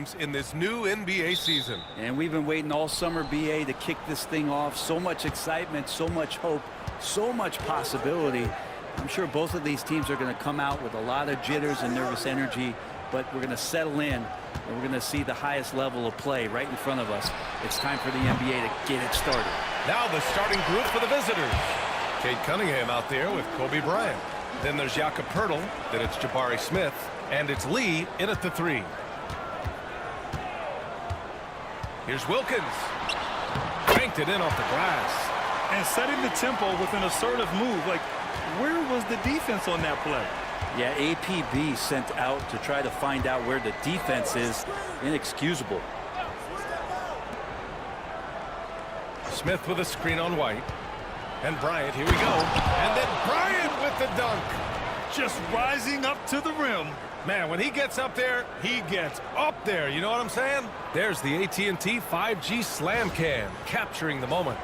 teams in this new NBA season. And we've been waiting all summer, BA, to kick this thing off. So much excitement, so much hope, so much possibility. I'm sure both of these teams are going to come out with a lot of jitters and nervous energy, but we're going to settle in, and we're going to see the highest level of play right in front of us. It's time for the NBA to get it started. Now the starting group for the visitors. Cade Cunningham out there with Kobe Bryant. Then there's Jakob Poeltl. Then it's Jabari Smith. And it's Lee in at the 3. Here's Wilkins. Banked it in off the glass. And setting the tempo with an assertive move. Like, where was the defense on that play? Yeah, APB sent out to try to find out where the defense is. Inexcusable. Smith with a screen on White. And Bryant, here we go. And then Bryant with the dunk. Just rising up to the rim. Man, when he gets up there, he gets up there. You know what I'm saying? There's the AT&T 5G Slam Cam, capturing the moment.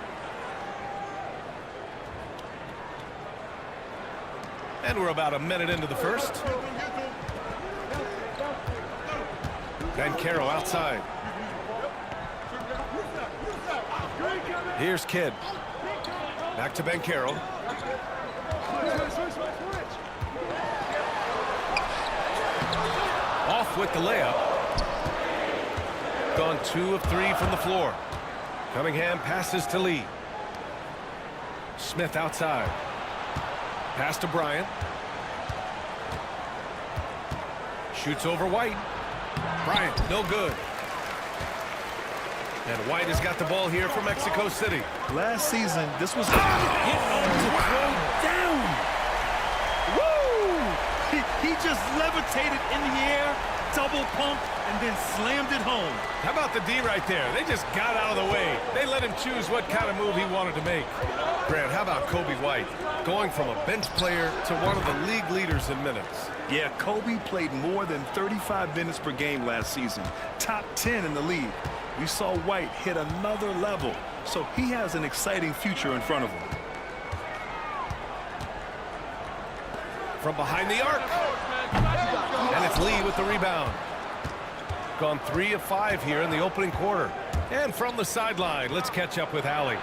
And we're about a minute into the first. Banchero outside. Here's Kidd. Back to Banchero. Off with the layup. Gone 2 of 3 from the floor. Cunningham passes to Lee. Smith outside. Pass to Bryant. Shoots over White. Bryant, no good. And White has got the ball here for Mexico City. Last season, this was Hit on to throw down. Woo! He just levitated in the air, double pump, and then slammed it home. How about the D right there? They just got out of the way. They let him choose what kind of move he wanted to make. Grant, how about Kobe White? Going from a bench player to one of the league leaders in minutes. Yeah, Kobe played more than 35 minutes per game last season. Top 10 in the league. We saw White hit another level, so he has an exciting future in front of him. From behind the arc. And it's Lee with the rebound. Gone 3 of 5 here in the opening quarter. And from the sideline, let's catch up with Allie.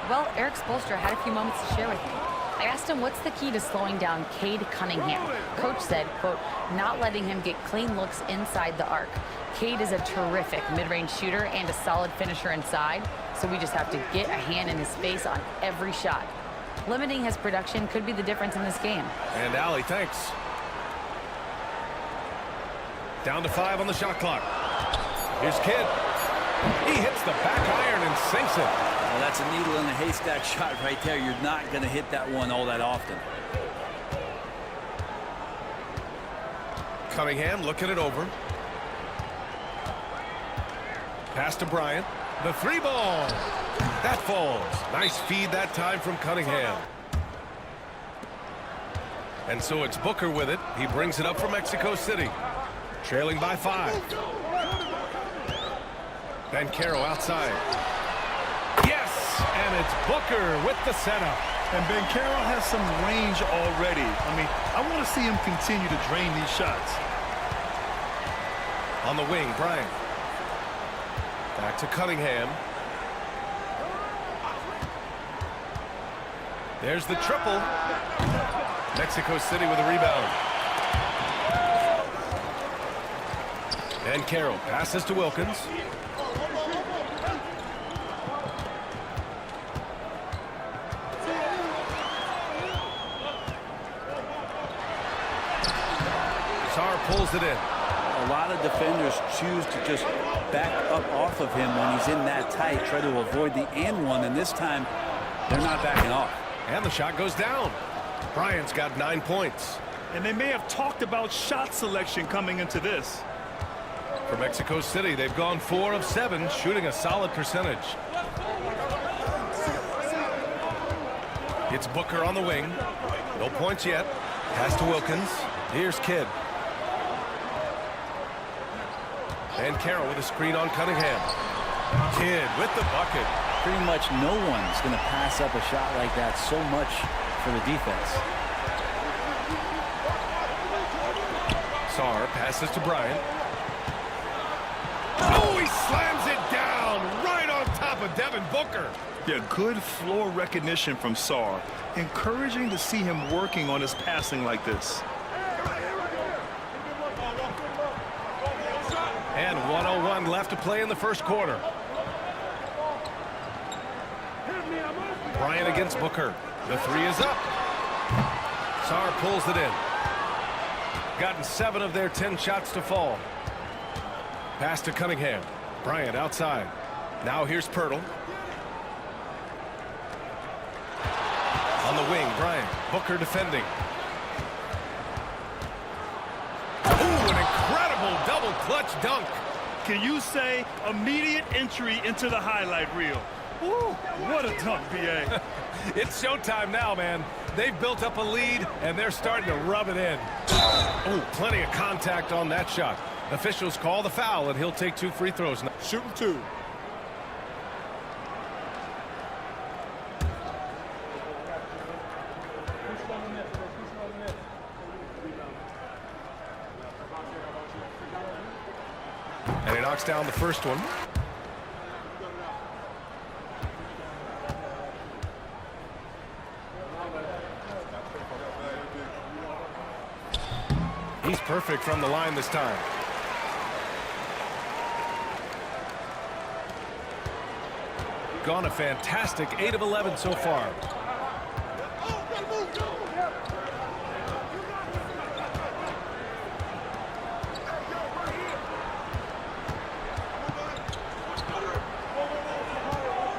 Well, Eric Spoelstra had a few moments to share with me. I asked him what's the key to slowing down Cade Cunningham. Coach said, quote, not letting him get clean looks inside the arc. Cade is a terrific mid-range shooter and a solid finisher inside, so we just have to get a hand in his face on every shot. Limiting his production could be the difference in this game. And Allie, thanks. Down to 5 on the shot clock. Here's Kidd. He hits the back iron and sinks it. Well, that's a needle in a haystack shot right there. You're not going to hit that one all that often. Cunningham looking it over. Pass to Bryant. The 3-ball. That falls. Nice feed that time from Cunningham. And so it's Booker with it. He brings it up for Mexico City. Trailing by 5. Banchero outside. Yes! And it's Booker with the setup. And Banchero has some range already. I mean, I want to see him continue to drain these shots. On the wing, Bryant. Back to Cunningham. There's the triple. Mexico City with a rebound. And Carroll passes to Wilkins. Sarr pulls it in. A lot of defenders choose to just back up off of him when he's in that tight, try to avoid the and one, and this time they're not backing off. And the shot goes down. Bryant's got 9 points. And they may have talked about shot selection coming into this. For Mexico City, they've gone 4 of 7, shooting a solid percentage. It's Booker on the wing. No points yet. Pass to Wilkins. Here's Kidd. And Carroll with a screen on Cunningham. Kidd with the bucket. Pretty much no one's going to pass up a shot like that so much for the defense. Sarr passes to Bryant. Oh, he slams it down right on top of Devin Booker. Yeah, good floor recognition from Sarr. Encouraging to see him working on his passing like this. And 1:01 left to play in the first quarter. Bryant against Booker. The three is up. Sarr pulls it in. Gotten 7 of their 10 shots to fall. Pass to Cunningham. Bryant outside. Now here's Pirtle. On the wing, Bryant. Booker defending. Ooh, an incredible double clutch dunk. Can you say immediate entry into the highlight reel? Woo, what a dunk, B.A. It's showtime now, man. They've built up a lead, and they're starting to rub it in. Oh, plenty of contact on that shot. Officials call the foul, and he'll take 2 free throws now. Shooting 2. And he knocks down the first one. He's perfect from the line this time. Gone a fantastic 8 of 11 so far.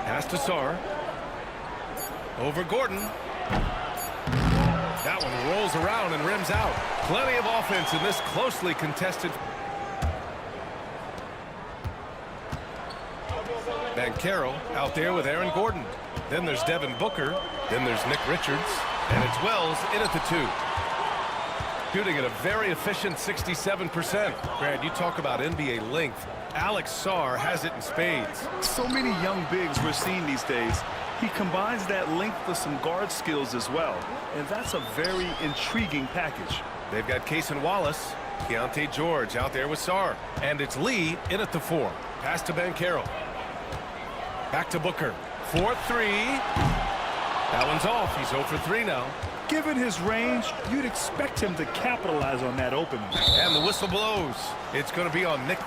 Pass to Sarr. Over Gordon. That one rolls around and rims out. Plenty of offense in this closely contested. Banchero out there with Aaron Gordon. Then there's Devin Booker. Then there's Nick Richards. And it's Wells in at the 2. Shooting at a very efficient 67%. Brad, you talk about NBA length. Alex Sarr has it in spades. So many young bigs we're seeing these days. He combines that length with some guard skills as well. And that's a very intriguing package. They've got Cason Wallace, Keontae George out there with Sarr. And it's Lee in at the 4. Pass to Banchero. Back to Booker. 4-3. That one's off. He's 0 for 3 now. Given his range, you'd expect him to capitalize on that opening. And the whistle blows. It's going to be on Nick.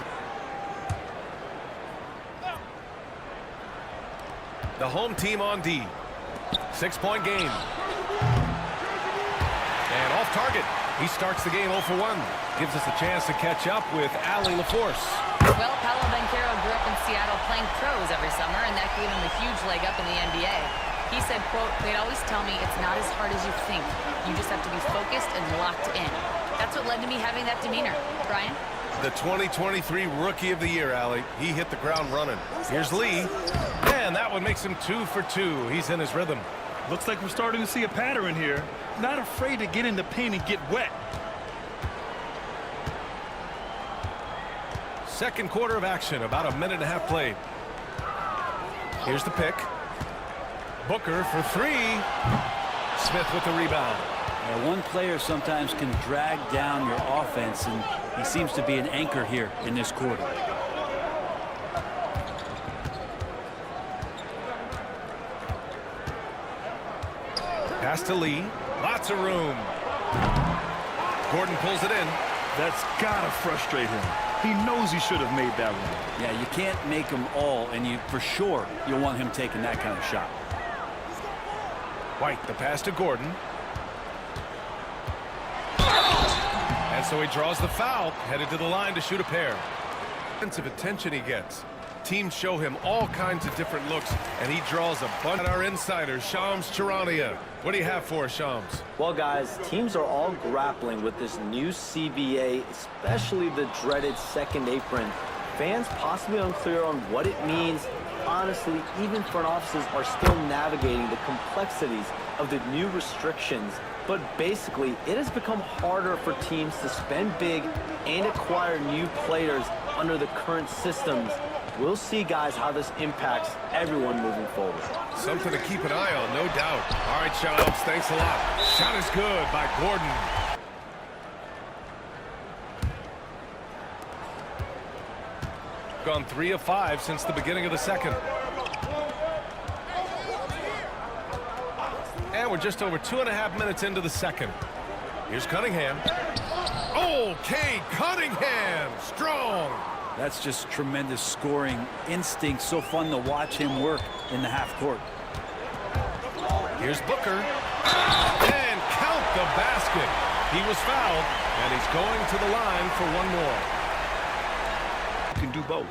The home team on D. 6-point game. And off target. He starts the game 0 for 1. Gives us a chance to catch up with Allie LaForce. Well, Paolo Banchero grew up in Seattle playing pros every summer, and that gave him a huge leg up in the NBA. He said, quote, "They'd always tell me it's not as hard as you think. You just have to be focused and locked in." That's what led to me having that demeanor. Brian? The 2023 Rookie of the Year, Allie. He hit the ground running. Here's Lee. And that one makes him 2 for 2. He's in his rhythm. Looks like we're starting to see a pattern here. Not afraid to get in the paint and get wet. Second quarter of action, about a minute and a half played. Here's the pick. Booker for 3. Smith with the rebound. One player sometimes can drag down your offense, and he seems to be an anchor here in this quarter. Pass to Lee. Lots of room. Gordon pulls it in. That's gotta frustrate him. He knows he should have made that one. Yeah, you can't make them all, and you for sure you'll want him taking that kind of shot. White, the pass to Gordon. And so he draws the foul, headed to the line to shoot a pair. Defensive attention he gets. Teams show him all kinds of different looks, and he draws a bunch. Our insider, Shams Charania. What do you have for us, Shams? Well, guys, teams are all grappling with this new CBA, especially the dreaded second apron. Fans possibly unclear on what it means. Honestly, even front offices are still navigating the complexities of the new restrictions. But basically, it has become harder for teams to spend big and acquire new players under the current systems. We'll see, guys, how this impacts everyone moving forward. Something to keep an eye on, no doubt. All right, Shams, thanks a lot. Shot is good by Gordon. Gone 3 of 5 since the beginning of the second. And we're just over 2.5 minutes into the second. Here's Cunningham. Oh, Cade Cunningham, strong. That's just tremendous scoring instinct. So fun to watch him work in the half court. Here's Booker. And count the basket. He was fouled, and he's going to the line for one more. You can do both.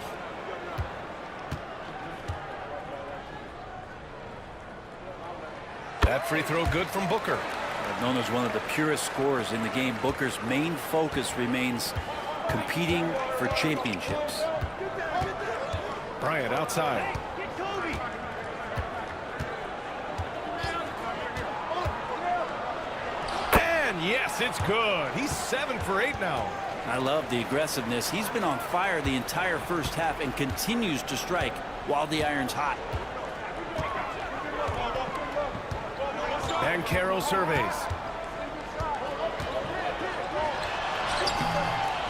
That free throw good from Booker. Known as one of the purest scorers in the game, Booker's main focus remains competing for championships. Bryant outside. And yes, it's good. He's 7 for 8 now. I love the aggressiveness. He's been on fire the entire first half and continues to strike while the iron's hot. Banchero surveys.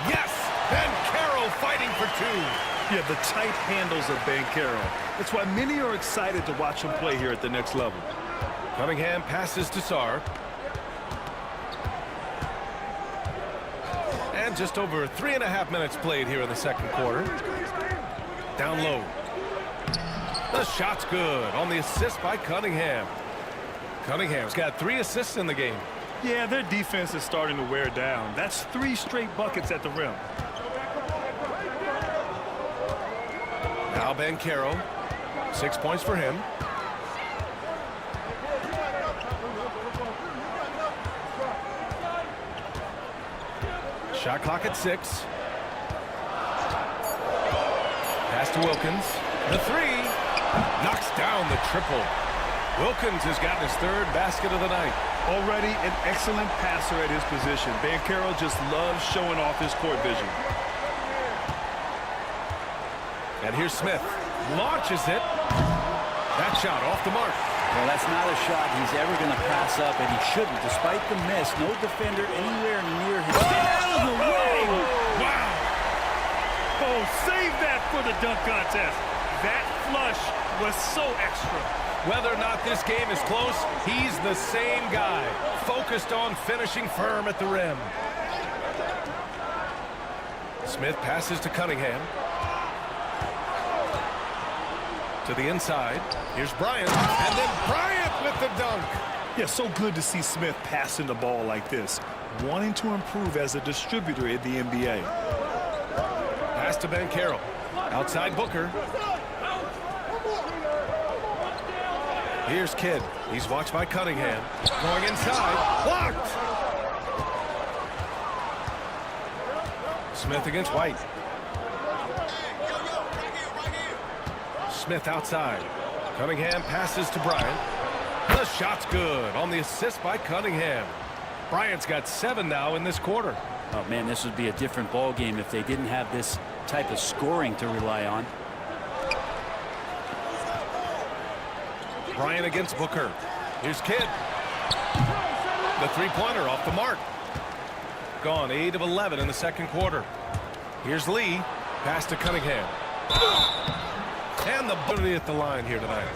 Yes! Banchero fighting for 2. Yeah, the tight handles of Banchero. That's why many are excited to watch him play here at the next level. Cunningham passes to Sarr. And just over 3.5 minutes played here in the second quarter. Down low. The shot's good on the assist by Cunningham. Cunningham's got 3 assists in the game. Yeah, their defense is starting to wear down. That's 3 straight buckets at the rim. Now Banchero. 6 points for him. Shot clock at 6. Pass to Wilkins. The 3. Knocks down the triple. Wilkins has gotten his 3rd basket of the night. Already an excellent passer at his position. Banchero just loves showing off his court vision. And here's Smith. Launches it. That shot off the mark. Well, that's not a shot he's ever going to pass up, and he shouldn't. Despite the miss, no defender anywhere near his out of the way. Wow. Oh, save that for the dunk contest. That flush was so extra. Whether or not this game is close, he's the same guy, focused on finishing firm at the rim. Smith passes to Cunningham. To the inside. Here's Bryant. And then Bryant with the dunk. Yeah, so good to see Smith passing the ball like this, wanting to improve as a distributor in the NBA. Pass to Banchero. Outside Booker. Here's Kidd. He's watched by Cunningham. Going inside. Blocked! Smith against White. Smith outside. Cunningham passes to Bryant. The shot's good on the assist by Cunningham. Bryant's got 7 now in this quarter. Oh, man, this would be a different ball game if they didn't have this type of scoring to rely on. Bryant against Booker. Here's Kidd. The three-pointer off the mark. Gone 8 of 11 in the second quarter. Here's Lee. Pass to Cunningham. And the booty at the line here tonight.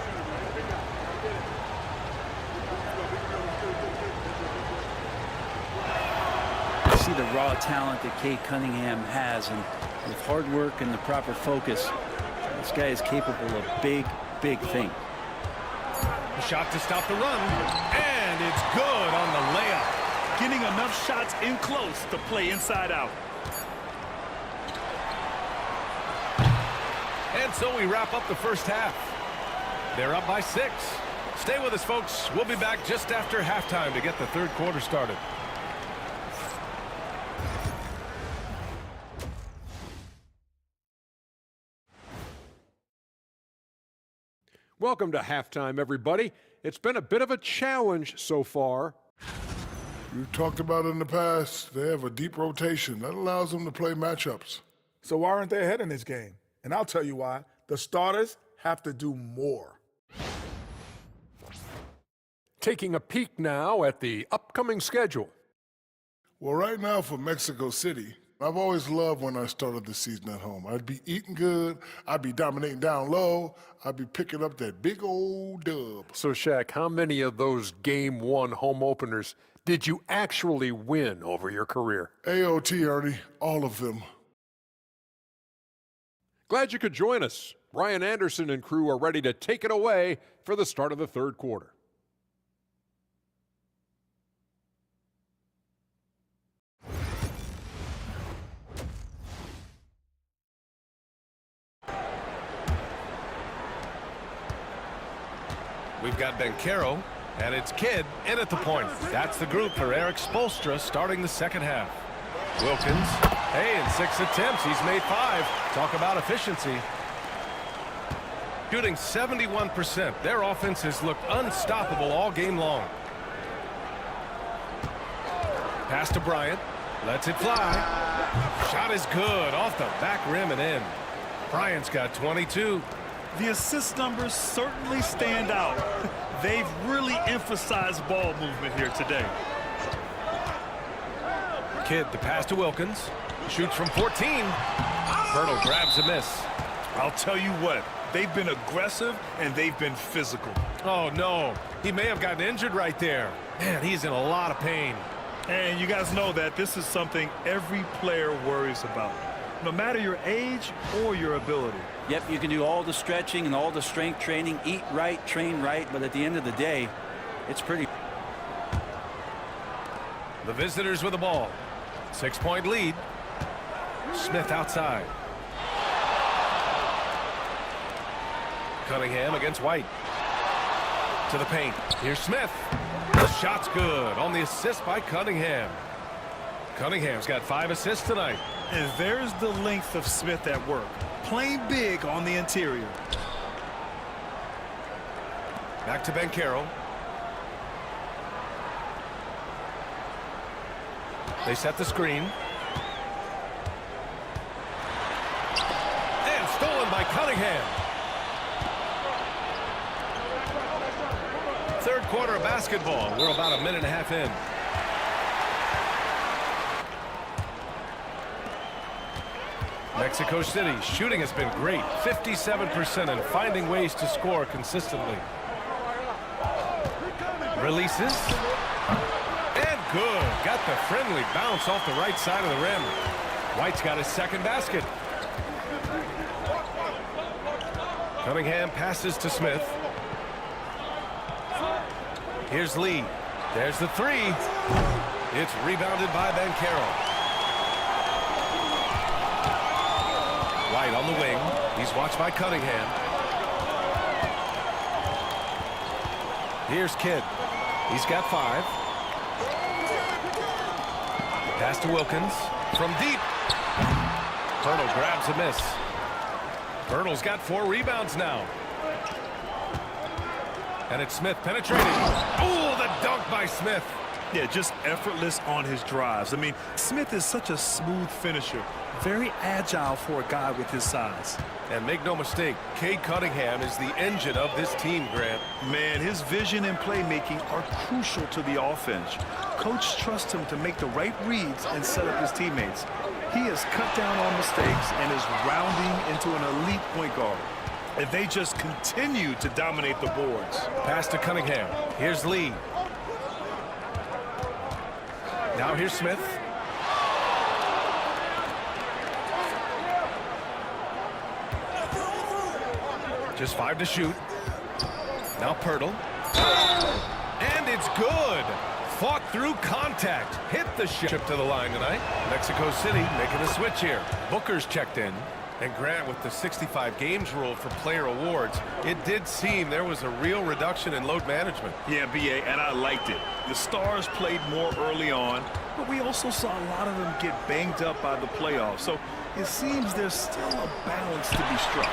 You see the raw talent that Cade Cunningham has, and with hard work and the proper focus, this guy is capable of big, big things. A shot to stop the run. And it's good on the layup. Getting enough shots in close to play inside out. And so we wrap up the first half. They're up by 6. Stay with us, folks. We'll be back just after halftime to get the third quarter started. Welcome to halftime, everybody. It's been a bit of a challenge so far. We've talked about it in the past. They have a deep rotation. That allows them to play matchups. So why aren't they ahead in this game? And I'll tell you why. The starters have to do more. Taking a peek now at the upcoming schedule. Well, right now for Mexico City, I've always loved when I started the season at home. I'd be eating good, I'd be dominating down low, I'd be picking up that big old dub. So, Shaq, how many of those Game 1 home openers did you actually win over your career? AOT, Ernie, all of them. Glad you could join us. Ryan Anderson and crew are ready to take it away for the start of the third quarter. We've got Bencaro, and it's Kidd in at the point. That's the group for Eric Spoelstra starting the second half. Wilkins, hey, in 6 attempts, he's made 5. Talk about efficiency. Shooting 71%. Their offense has looked unstoppable all game long. Pass to Bryant. Lets it fly. Shot is good. Off the back rim and in. Bryant's got 22. The assist numbers certainly stand out. They've really emphasized ball movement here today. Kidd, the pass to Wilkins. Shoots from 14. Bertle grabs a miss. I'll tell you what, they've been aggressive and they've been physical. Oh, no. He may have gotten injured right there. Man, he's in a lot of pain. And you guys know that this is something every player worries about, no matter your age or your ability. Yep, you can do all the stretching and all the strength training, eat right, train right, but at the end of the day, it's pretty. The visitors with the ball. 6-point lead. Smith outside. Cunningham against White. To the paint. Here's Smith. The shot's good on the assist by Cunningham. Cunningham's got 5 assists tonight. And there's the length of Smith at work, playing big on the interior. Back to Bencaro. They set the screen. And stolen by Cunningham. Third quarter of basketball. We're about a minute and a half in. Mexico City shooting has been great. 57% and finding ways to score consistently. Releases. And good. Got the friendly bounce off the right side of the rim. White's got his second basket. Cunningham passes to Smith. Here's Lee. There's the 3. It's rebounded by Bencaro. White on the wing. He's watched by Cunningham. Here's Kidd. He's got 5. Pass to Wilkins. From deep. Bertle grabs a miss. Bertle's got 4 rebounds now. And it's Smith penetrating. Oh, the dunk by Smith. Yeah, just effortless on his drives. I mean, Smith is such a smooth finisher. Very agile for a guy with his size. And make no mistake, Cade Cunningham is the engine of this team, Grant. Man, his vision and playmaking are crucial to the offense. Coach trusts him to make the right reads and set up his teammates. He has cut down on mistakes and is rounding into an elite point guard. And they just continue to dominate the boards. Pass to Cunningham. Here's Lee. Now here's Smith. Just 5 to shoot. Now Bertle. And it's good. Fought through contact. Hit the ship to the line tonight. Mexico City making a switch here. Booker's checked in. And Grant, with the 65 games rule for player awards, it did seem there was a real reduction in load management. Yeah, B.A., and I liked it. The Stars played more early on, but we also saw a lot of them get banged up by the playoffs. So it seems there's still a balance to be struck.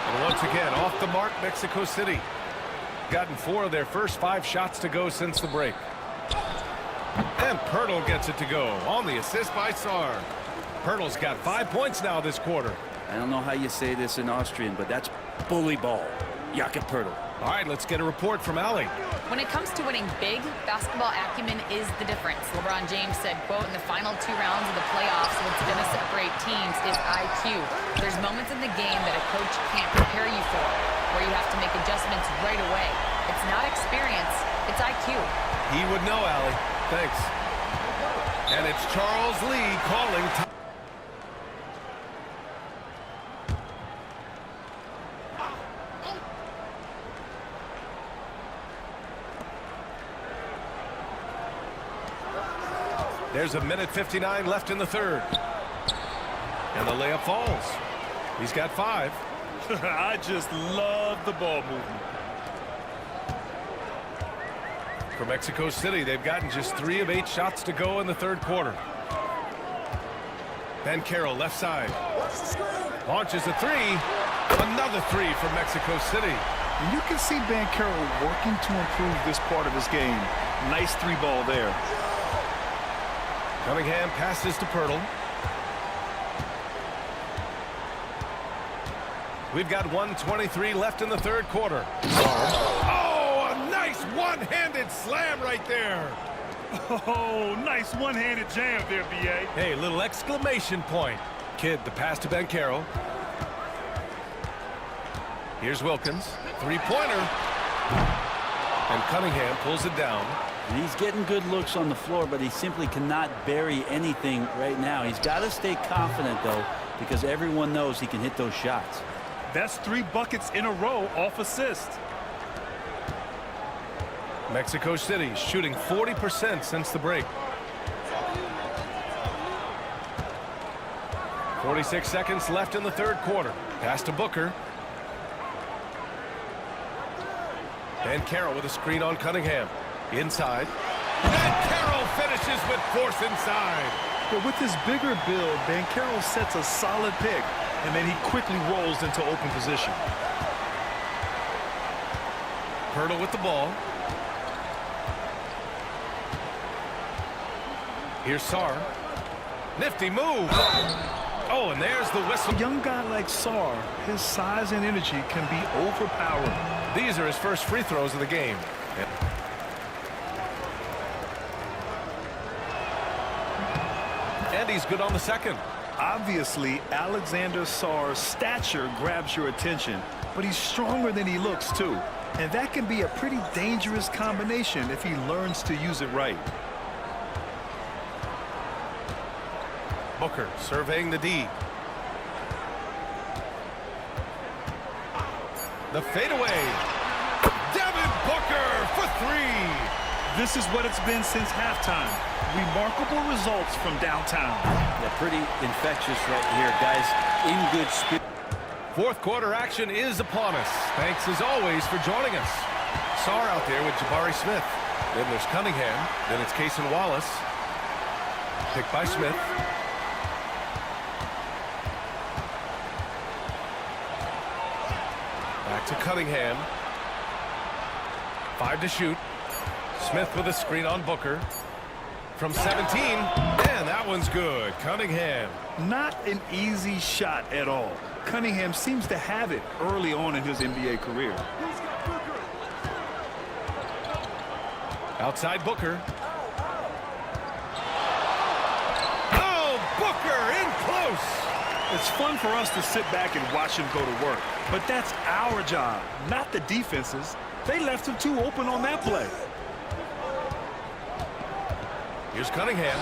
And once again, off the mark, Mexico City. Gotten 4 of their first 5 shots to go since the break. And Bertle gets it to go on the assist by Sarr. Bertle's got 5 points now this quarter. I don't know how you say this in Austrian, but that's bully ball. Jakob Bertle. All right, let's get a report from Allie. When it comes to winning big, basketball acumen is the difference. LeBron James said, quote, in the final 2 rounds of the playoffs, what's going to separate teams is IQ. There's moments in the game that a coach can't prepare you for, where you have to make adjustments right away. It's not experience, it's IQ. He would know, Allie. Thanks. And it's Charles Lee calling time. There's 1:59 left in the third. And the layup falls. He's got 5. I just love the ball movement. For Mexico City, they've gotten just 3 of 8 shots to go in the third quarter. Ben Carroll, left side. Launches a 3. Another 3 for Mexico City. And you can see Ben Carroll working to improve this part of his game. Nice 3-ball there. Cunningham passes to Pirtle. We've got 1:23 left in the third quarter. Oh, a nice one-handed slam right there. Oh, nice one-handed jam there, B.A. Hey, little exclamation point. Kid, the pass to Ben Carroll. Here's Wilkins. 3-pointer. And Cunningham pulls it down. And he's getting good looks on the floor, but he simply cannot bury anything right now. He's got to stay confident, though, because everyone knows he can hit those shots. That's 3 buckets in a row off assist. Mexico City shooting 40% since the break. 46 seconds left in the third quarter. Pass to Booker. Ben Carroll with a screen on Cunningham. Inside. Ben Carroll finishes with force inside. But with his bigger build, Ben Carroll sets a solid pick, and then he quickly rolls into open position. Pirtle with the ball. Here's Sarr. Nifty move. Oh, and there's the whistle. A young guy like Sarr, his size and energy can be overpowering. These are his first free throws of the game. And he's good on the second. Obviously, Alexander Sarr's stature grabs your attention, but he's stronger than he looks, too. And that can be a pretty dangerous combination if he learns to use it right. Booker surveying the D. The fadeaway. Devin Booker for 3. This is what it's been since halftime. Remarkable results from downtown. Yeah, pretty infectious right here, guys. In good spirit. Fourth quarter action is upon us. Thanks as always for joining us. Sarr out there with Jabari Smith. Then there's Cunningham. Then it's Cason Wallace. Picked by Smith. Back to Cunningham. 5 to shoot. Smith with a screen on Booker. From 17, and that one's good. Cunningham. Not an easy shot at all. Cunningham seems to have it early on in his NBA career. Outside Booker. Oh, Booker in close. It's fun for us to sit back and watch him go to work, but that's our job, not the defense's. They left him too open on that play. Here's Cunningham.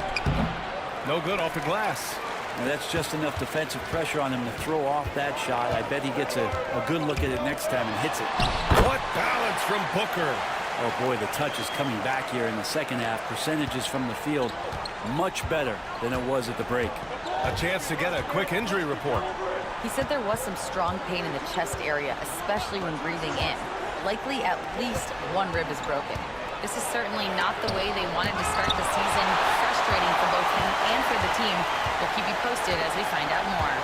No good off the glass. And that's just enough defensive pressure on him to throw off that shot. I bet he gets a good look at it next time and hits it. What balance from Booker. Oh, boy, the touch is coming back here in the second half. Percentages from the field much better than it was at the break. A chance to get a quick injury report. He said there was some strong pain in the chest area, especially when breathing in. Likely at least one rib is broken. This is certainly not the way they wanted to start the season. Frustrating for both him and for the team. We'll keep you posted as we find out more.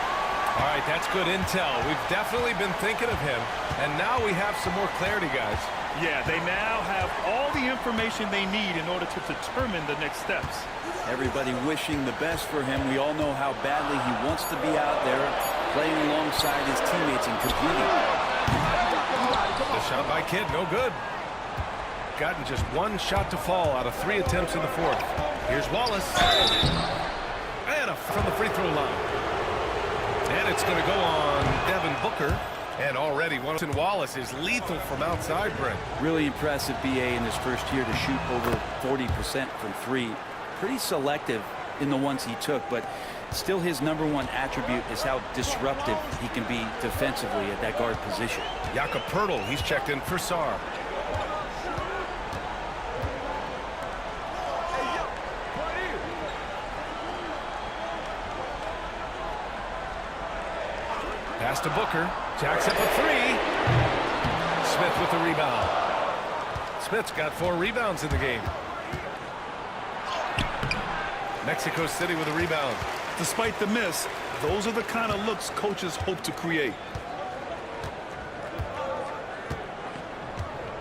All right, that's good intel. We've definitely been thinking of him, and now we have some more clarity, guys. Yeah, they now have all the information they need in order to determine the next steps. Everybody wishing the best for him. We all know how badly he wants to be out there playing alongside his teammates and competing. The shot by Kidd, no good. gotten just one shot to fall out of 3 attempts in the fourth. Here's Wallace. And from the free throw line. And it's going to go on Devin Booker. And already Wallace is lethal from outside, Brent. Really impressive BA in his first year to shoot over 40% from 3. Pretty selective in the ones he took, but still his #1 attribute is how disruptive he can be defensively at that guard position. Jakob Poeltl, he's checked in for Sarr. Pass to Booker. Jacks up a 3. Smith with the rebound. Smith's got 4 rebounds in the game. Mexico City with a rebound. Despite the miss, those are the kind of looks coaches hope to create.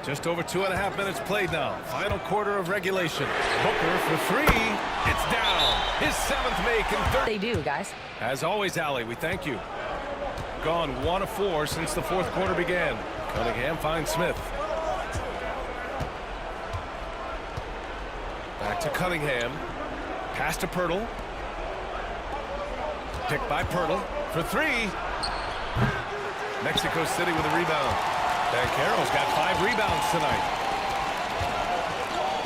Just over 2.5 minutes played now. Final quarter of regulation. Booker for 3. It's down. His 7th make in 30. They do, guys. As always, Allie, we thank you. Gone 1 of 4 since the fourth quarter began. Cunningham finds Smith. Back to Cunningham. Pass to Poeltl. Picked by Poeltl for 3. Mexico City with a rebound. Banchero's got 5 rebounds tonight.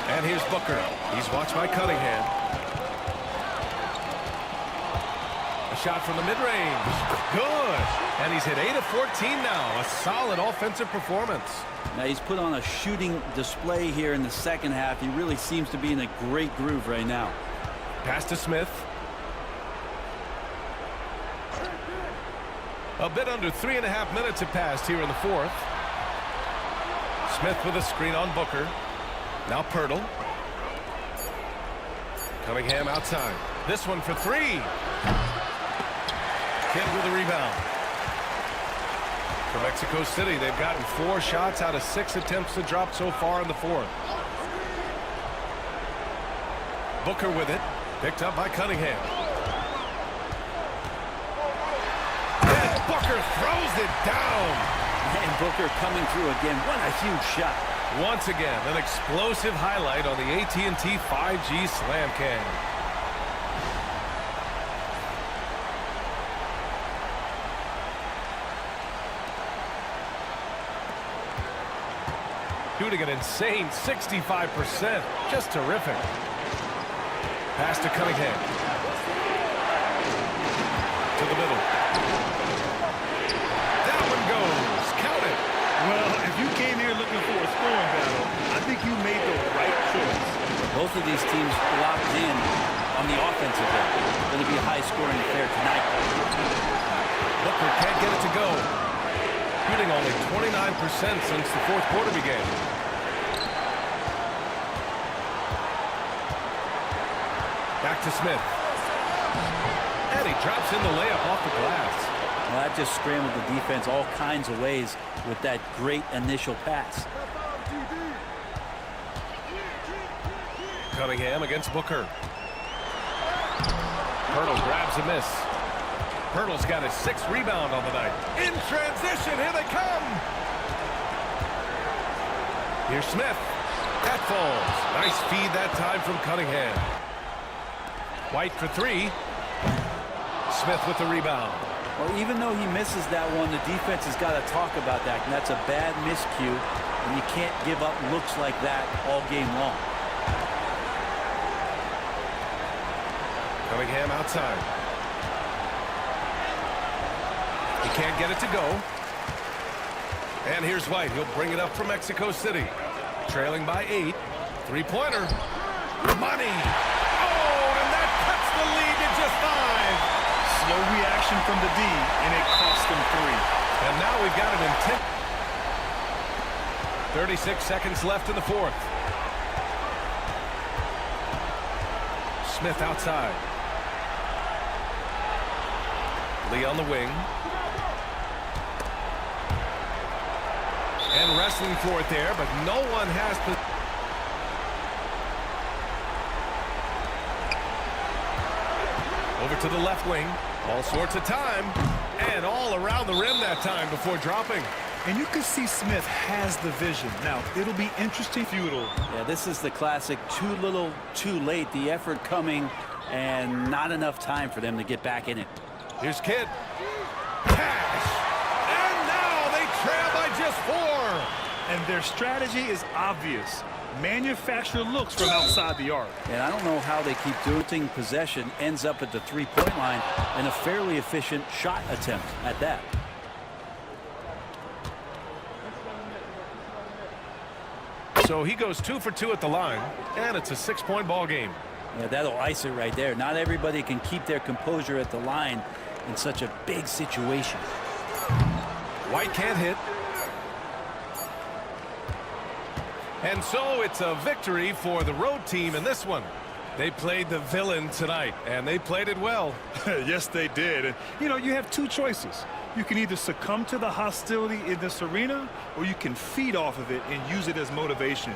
And here's Booker. He's watched by Cunningham. A shot from the mid-range. Good. And he's hit 8 of 14 now. A solid offensive performance. Now he's put on a shooting display here in the second half. He really seems to be in a great groove right now. Pass to Smith. A bit under 3.5 minutes have passed here in the fourth. Smith with a screen on Booker. Now Poeltl. Cunningham outside. This one for 3. Kidd with a rebound. For Mexico City, they've gotten 4 shots out of 6 attempts to drop so far in the fourth. Booker with it. Picked up by Cunningham. And Booker throws it down. And Booker coming through again. What a huge shot. Once again, an explosive highlight on the AT&T 5G Slam Cam. Shooting an insane 65%. Just terrific. Pass to Cunningham. To the middle. That one goes. Count it. Well, if you came here looking for a scoring battle, I think you made the right choice. Both of these teams locked in on the offensive end. Going to be a high-scoring affair tonight. Booker can't get it to go. Shooting only 29% since the fourth quarter began. Back to Smith. And he drops in the layup off the glass. Well, that just scrambled the defense all kinds of ways with that great initial pass. Cunningham against Booker. Poeltl grabs a miss. Poeltl's got his 6th rebound on the night. In transition, here they come. Here's Smith. That falls. Nice feed that time from Cunningham. White for 3. Smith with the rebound. Well, even though he misses that one, the defense has got to talk about that. And that's a bad miscue, and you can't give up looks like that all game long. Cunningham outside. He can't get it to go. And here's White. He'll bring it up for Mexico City. Trailing by 8. 3-pointer. Money. The lead to just 5. Slow reaction from the D, and it cost them 3. And now we've got an intent. 36 seconds left in the fourth. Smith outside. Lee on the wing. And wrestling for it there, but no one has to. Over to the left wing. All sorts of time. And all around the rim that time before dropping. And you can see Smith has the vision. Now, it'll be interesting. Futile. Yeah, this is the classic too little, too late. The effort coming and not enough time for them to get back in it. Here's Kidd. Cash. And now they trail by just 4. And their strategy is obvious. Manufacture looks from outside the arc. And I don't know how they keep doing. Possession ends up at the three-point line and a fairly efficient shot attempt at that. So he goes 2 for 2 at the line, and it's a 6-point ball game. Yeah, that'll ice it right there. Not everybody can keep their composure at the line in such a big situation. White can't hit. And so it's a victory for the road team in this one. They played the villain tonight, and they played it well. Yes, they did. And, you have two choices. You can either succumb to the hostility in this arena, or you can feed off of it and use it as motivation.